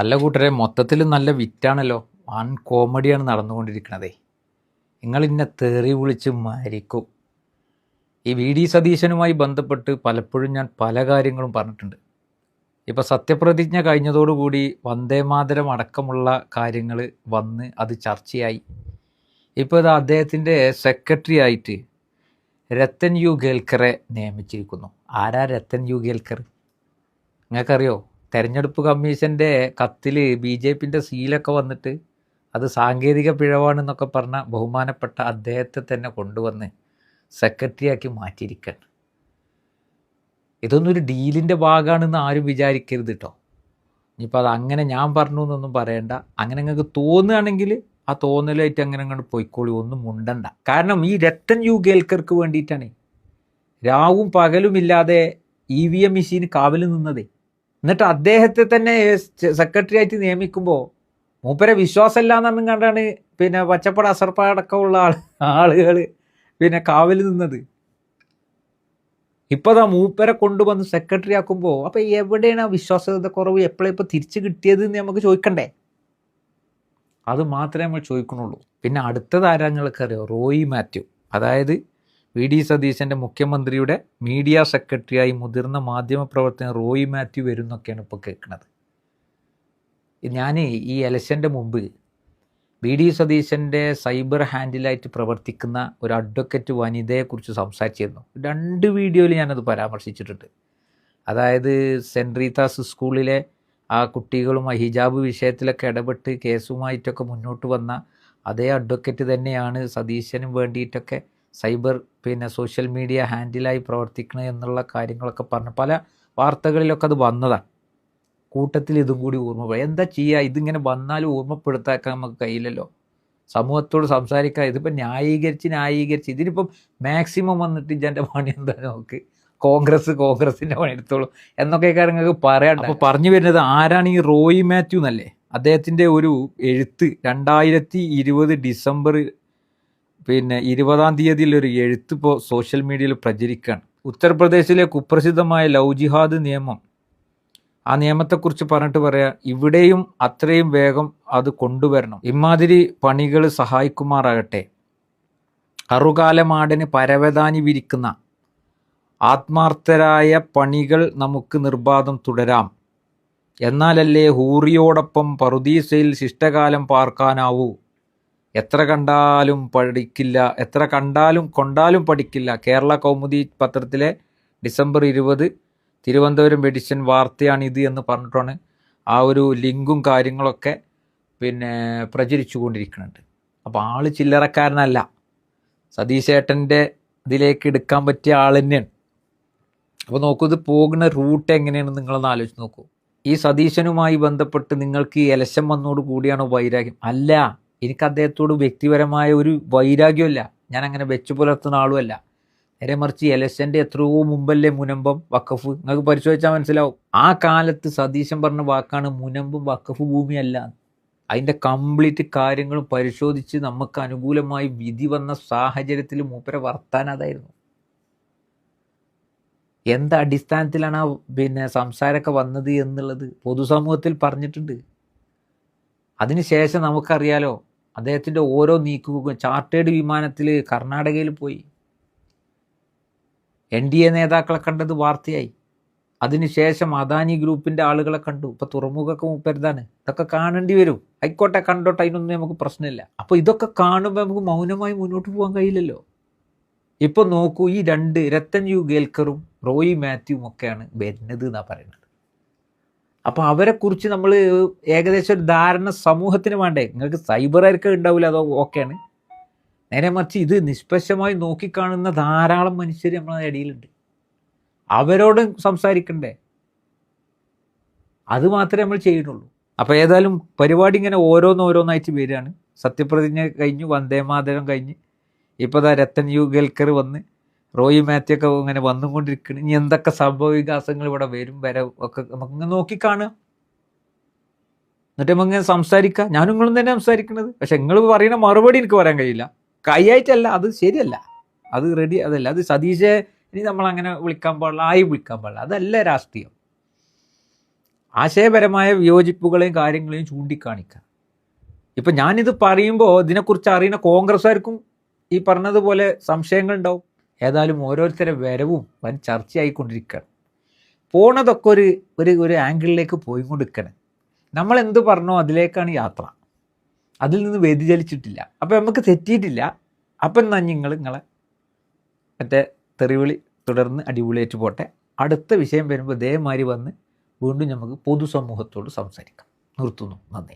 അല്ല കൂട്ടരെ, മൊത്തത്തിൽ നല്ല വിറ്റാണല്ലോ. വൻ കോമഡിയാണ് നടന്നുകൊണ്ടിരിക്കണതേ. നിങ്ങൾ ഇന്നെ തെറി വിളിച്ച് മരിക്കും. ഈ വി ഡി സതീശനുമായി ബന്ധപ്പെട്ട് പലപ്പോഴും ഞാൻ പല കാര്യങ്ങളും പറഞ്ഞിട്ടുണ്ട്. ഇപ്പോൾ സത്യപ്രതിജ്ഞ കഴിഞ്ഞതോടുകൂടി വന്ദേമാതരം അടക്കമുള്ള കാര്യങ്ങൾ വന്ന് അത് ചർച്ചയായി. ഇപ്പോൾ ഇത് അദ്ദേഹത്തിൻ്റെ സെക്രട്ടറി ആയിട്ട് രത്തൻ യു കേൽക്കറെ നിയമിച്ചിരിക്കുന്നു. ആരാ രത്തൻ യു കേൽക്കർ? നിങ്ങൾക്കറിയോ? തെരഞ്ഞെടുപ്പ് കമ്മീഷൻ്റെ കത്തിൽ ബി ജെ പിൻ്റെ സീലൊക്കെ വന്നിട്ട് അത് സാങ്കേതിക പിഴവാണെന്നൊക്കെ പറഞ്ഞ ബഹുമാനപ്പെട്ട അദ്ദേഹത്തെ തന്നെ കൊണ്ടുവന്ന് സെക്രട്ടറിയാക്കി മാറ്റിയിരിക്കുകയാണ്. ഇതൊന്നും ഒരു ഡീലിൻ്റെ ഭാഗമാണെന്ന് ആരും വിചാരിക്കരുത് കേട്ടോ. ഇനിയിപ്പോൾ അത് അങ്ങനെ ഞാൻ പറഞ്ഞു എന്നൊന്നും പറയണ്ട. അങ്ങനെ നിങ്ങൾക്ക് തോന്നുകയാണെങ്കിൽ ആ തോന്നലായിട്ട് അങ്ങനെ അങ്ങോട്ട് പോയിക്കോളി, ഒന്നും മുണ്ടണ്ട. കാരണം ഈ രത്തൻ യു കേൽക്കർക്ക് വേണ്ടിയിട്ടാണ് രാവും പകലുമില്ലാതെ EVM മെഷീൻ കാവൽ നിന്നതേ. എന്നിട്ട് അദ്ദേഹത്തെ തന്നെ സെക്രട്ടറി ആയിട്ട് നിയമിക്കുമ്പോൾ മൂപ്പരെ വിശ്വാസമില്ല എന്നു കണ്ടാണ് പിന്നെ പച്ചപ്പട അസർപ്പടക്കമുള്ള ആളുകൾ പിന്നെ കാവൽ നിന്നത്. ഇപ്പോൾ അതാ മൂപ്പരെ കൊണ്ടുവന്ന് സെക്രട്ടറി ആക്കുമ്പോൾ അപ്പോൾ എവിടെയാണ് ആ വിശ്വാസ്യത കുറവ് എപ്പോഴും ഇപ്പോൾ തിരിച്ചു കിട്ടിയത് എന്ന് നമുക്ക് ചോദിക്കണ്ടേ? അത് മാത്രമേ നമ്മൾ ചോദിക്കണുള്ളൂ. പിന്നെ അടുത്തത് ആരാങ്ങൾക്ക് അറിയോ? റോയി മാത്യു, അതായത് വി ഡി സതീശൻ്റെ മുഖ്യമന്ത്രിയുടെ മീഡിയ സെക്രട്ടറിയായി മുതിർന്ന മാധ്യമപ്രവർത്തകൻ റോയി മാത്യു വരുന്നൊക്കെയാണ് ഇപ്പോൾ കേൾക്കുന്നത്. ഞാൻ ഈ ഇലക്ഷൻ്റെ മുമ്പ് വി ഡി സതീശൻ്റെ സൈബർ ഹാൻഡിലായിട്ട് പ്രവർത്തിക്കുന്ന ഒരു അഡ്വക്കറ്റ് വനിതയെക്കുറിച്ച് സംസാരിച്ചിരുന്നു. 2 വീഡിയോയിൽ ഞാനത് പരാമർശിച്ചിട്ടുണ്ട്. അതായത് സെൻറ്റ് റീത്താസ് സ്കൂളിലെ ആ കുട്ടികളും ആ ഹിജാബ് വിഷയത്തിലൊക്കെ ഇടപെട്ട് കേസുമായിട്ടൊക്കെ മുന്നോട്ട് വന്ന അതേ അഡ്വക്കറ്റ് തന്നെയാണ് സതീശനും വേണ്ടിയിട്ടൊക്കെ സൈബർ പിന്നെ സോഷ്യൽ മീഡിയ ഹാൻഡിലായി പ്രവർത്തിക്കണം എന്നുള്ള കാര്യങ്ങളൊക്കെ പറഞ്ഞ് പല വാർത്തകളിലൊക്കെ അത് വന്നതാണ്. കൂട്ടത്തിൽ ഇതും കൂടി ഓർമ്മപ്പെടുക. എന്താ ചെയ്യുക? ഇതിങ്ങനെ വന്നാലും ഓർമ്മപ്പെടുത്താക്കാൻ നമുക്ക് കഴിയില്ലല്ലോ. സമൂഹത്തോട് സംസാരിക്കാൻ ഇതിപ്പോൾ ന്യായീകരിച്ച് ഇതിനിപ്പം മാക്സിമം വന്നിട്ട് ഇതിൻ്റെ പണി എന്താ? നമുക്ക് കോൺഗ്രസിൻ്റെ പണി എടുത്തോളൂ എന്നൊക്കെ കാര്യങ്ങൾക്ക് പറയാണ്ട്. അപ്പോൾ പറഞ്ഞു വരുന്നത് ആരാണ് ഈ റോയി മാത്യു എന്നല്ലേ? അദ്ദേഹത്തിൻ്റെ ഒരു എഴുത്ത് 2020 ഡിസംബർ 20-ാം തീയതിയിലൊരു എഴുത്ത് ഇപ്പോൾ സോഷ്യൽ മീഡിയയിൽ പ്രചരിക്കുകയാണ്. ഉത്തർപ്രദേശിലെ കുപ്രസിദ്ധമായ ലവ് ജിഹാദ് നിയമം, ആ നിയമത്തെക്കുറിച്ച് പറഞ്ഞിട്ട് പറയാം, ഇവിടെയും അത്രയും വേഗം അത് കൊണ്ടുവരണം. ഇമാതിരി പണികൾ സഹായിക്കുമാറാകട്ടെ. അറുകാലമാടന് പരവതാനി വിരിക്കുന്ന ആത്മാർത്ഥരായ പണികൾ നമുക്ക് നിർബാധം തുടരാം. എന്നാലല്ലേ ഹൂറിയോടൊപ്പം പറുദീസയിൽ ശിഷ്ടകാലം പാർക്കാനാവൂ. എത്ര കണ്ടാലും കൊണ്ടാലും പഠിക്കില്ല. കേരള കൗമുദി പത്രത്തിലെ ഡിസംബർ 20 തിരുവനന്തപുരം എഡിഷൻ വാർത്തയാണിത് എന്ന് പറഞ്ഞിട്ടാണ് ആ ഒരു ലിങ്കും കാര്യങ്ങളൊക്കെ പ്രചരിച്ചു കൊണ്ടിരിക്കുന്നുണ്ട്. അപ്പോൾ ആൾ ചില്ലറക്കാരനല്ല, സതീശേട്ടൻ്റെ ഇതിലേക്ക് എടുക്കാൻ പറ്റിയ ആൾ തന്നെയാണ്. അപ്പോൾ നോക്കൂ, ഇത് പോകുന്ന റൂട്ട് എങ്ങനെയാണെന്ന് നിങ്ങളൊന്ന് ആലോചിച്ച് നോക്കൂ. ഈ സതീശനുമായി ബന്ധപ്പെട്ട് നിങ്ങൾക്ക് ഈ ഇലക്ഷൻ വന്നോട് കൂടിയാണോ വൈരാഗ്യം? അല്ല, എനിക്ക് അദ്ദേഹത്തോട് വ്യക്തിപരമായ ഒരു വൈരാഗ്യമല്ല, ഞാൻ അങ്ങനെ വെച്ചു പുലർത്തുന്ന ആളുമല്ല. നേരെ മറിച്ച് ഇലക്ഷൻ്റെ എത്രയോ മുമ്പല്ലേ മുനമ്പം വഖഫ്, നിങ്ങൾക്ക് പരിശോധിച്ചാൽ മനസ്സിലാവും. ആ കാലത്ത് സതീശൻ പറഞ്ഞ വാക്കാണ് മുനമ്പും വഖഫ് ഭൂമിയല്ല. അതിൻ്റെ കംപ്ലീറ്റ് കാര്യങ്ങളും പരിശോധിച്ച് നമുക്ക് അനുകൂലമായി വിധി വന്ന സാഹചര്യത്തിൽ മൂപ്പരെ വർത്താനം അതായിരുന്നു. എന്ത് അടിസ്ഥാനത്തിലാണ് ആ സംസാരമൊക്കെ വന്നത് എന്നുള്ളത് പൊതുസമൂഹത്തിൽ പറഞ്ഞിട്ടുണ്ട്. അതിനുശേഷം നമുക്കറിയാലോ അദ്ദേഹത്തിൻ്റെ ഓരോ നീക്കവും. ചാർട്ടേഡ് വിമാനത്തിൽ കർണാടകയിൽ പോയി, NDA നേതാക്കളെ കണ്ടത് വാർത്തയായി. അതിനുശേഷം അദാനി ഗ്രൂപ്പിൻ്റെ ആളുകളെ കണ്ടു. ഇപ്പോൾ തുറമുഖമൊക്കെ മൂപ്പരുതാണ്. ഇതൊക്കെ കാണേണ്ടി വരും. ആയിക്കോട്ടെ, കണ്ടോട്ടെ, അതിനൊന്നും നമുക്ക് പ്രശ്നമില്ല. അപ്പോൾ ഇതൊക്കെ കാണുമ്പോൾ നമുക്ക് മൗനമായി മുന്നോട്ട് പോകാൻ കഴിയില്ലല്ലോ. ഇപ്പോൾ നോക്കൂ, ഈ 2 രത്തൻ യു കേൽക്കറും റോയി മാത്യുവും ഒക്കെയാണ് വരുന്നത് എന്നാണ് പറയുന്നത്. അപ്പോൾ അവരെക്കുറിച്ച് നമ്മൾ ഏകദേശം ഒരു ധാരണ സമൂഹത്തിന് വേണ്ടേ? നിങ്ങൾക്ക് സൈബറായിരിക്കും ഉണ്ടാവില്ല, അതോ ഓക്കെയാണ്. നേരെ മറിച്ച് ഇത് നിഷ്പക്ഷമായി നോക്കിക്കാണുന്ന ധാരാളം മനുഷ്യർ നമ്മളെ ഇടയിലുണ്ട്. അവരോട് സംസാരിക്കണ്ടേ? അത് മാത്രമേ നമ്മൾ ചെയ്യുന്നുള്ളൂ. അപ്പോൾ ഏതായാലും പരിപാടി ഇങ്ങനെ ഓരോന്നായിട്ട് വരികയാണ്. സത്യപ്രതിജ്ഞ കഴിഞ്ഞു, വന്ദേമാതരം കഴിഞ്ഞ്, ഇപ്പോൾ രത്തൻ യു കേൽക്കർ വന്ന്, റോയി മാത്യു ഒക്കെ ഇങ്ങനെ വന്നുകൊണ്ടിരിക്കുന്നു. ഇനി എന്തൊക്കെ സംഭവവികാസങ്ങൾ ഇവിടെ വരും ഒക്കെ നമുക്കിങ്ങനെ നോക്കിക്കാണുക. എന്നിട്ട് നമ്മളിങ്ങനെ സംസാരിക്കുക. ഞാനും നിങ്ങളും തന്നെ സംസാരിക്കുന്നത്. പക്ഷെ നിങ്ങൾ പറയുന്ന മറുപടി എനിക്ക് പറയാൻ കഴിയില്ല. കൈയായിട്ടല്ല, അത് ശരിയല്ല, അത് റെഡി അതല്ല. അത് സതീശെ ഇനി നമ്മളങ്ങനെ വിളിക്കാൻ പാടില്ല, വിളിക്കാൻ പാടില്ല. അതല്ല രാഷ്ട്രീയം. ആശയപരമായ വിയോജിപ്പുകളെയും കാര്യങ്ങളെയും ചൂണ്ടിക്കാണിക്കുക. ഇപ്പം ഞാനിത് പറയുമ്പോൾ ഇതിനെക്കുറിച്ച് അറിയുന്ന കോൺഗ്രസ്സുകാർക്കും ഈ പറഞ്ഞതുപോലെ സംശയങ്ങൾ ഉണ്ടാവും. ഏതായാലും ഓരോരുത്തരുടെ വരവും വൻ ചർച്ചയായിക്കൊണ്ടിരിക്കുകയാണ്. പോണതൊക്കെ ഒരു ഒരു ഒരു ആംഗിളിലേക്ക് പോയിക്കൊണ്ടിരിക്കണം. നമ്മൾ എന്ത് പറഞ്ഞോ അതിലേക്കാണ് യാത്ര. അതിൽ നിന്ന് വ്യതിചലിച്ചിട്ടില്ല. അപ്പം നമുക്ക് തെറ്റിയിട്ടില്ല. അപ്പം എന്നാൽ നിങ്ങളെ മറ്റേ തെറിവിളി തുടർന്ന് അടിപൊളിയായിട്ട് പോട്ടെ. അടുത്ത വിഷയം വരുമ്പോൾ ഇതേമാതിരി വന്ന് വീണ്ടും നമുക്ക് പൊതുസമൂഹത്തോട് സംസാരിക്കാം. നിർത്തുന്നു. നന്ദി.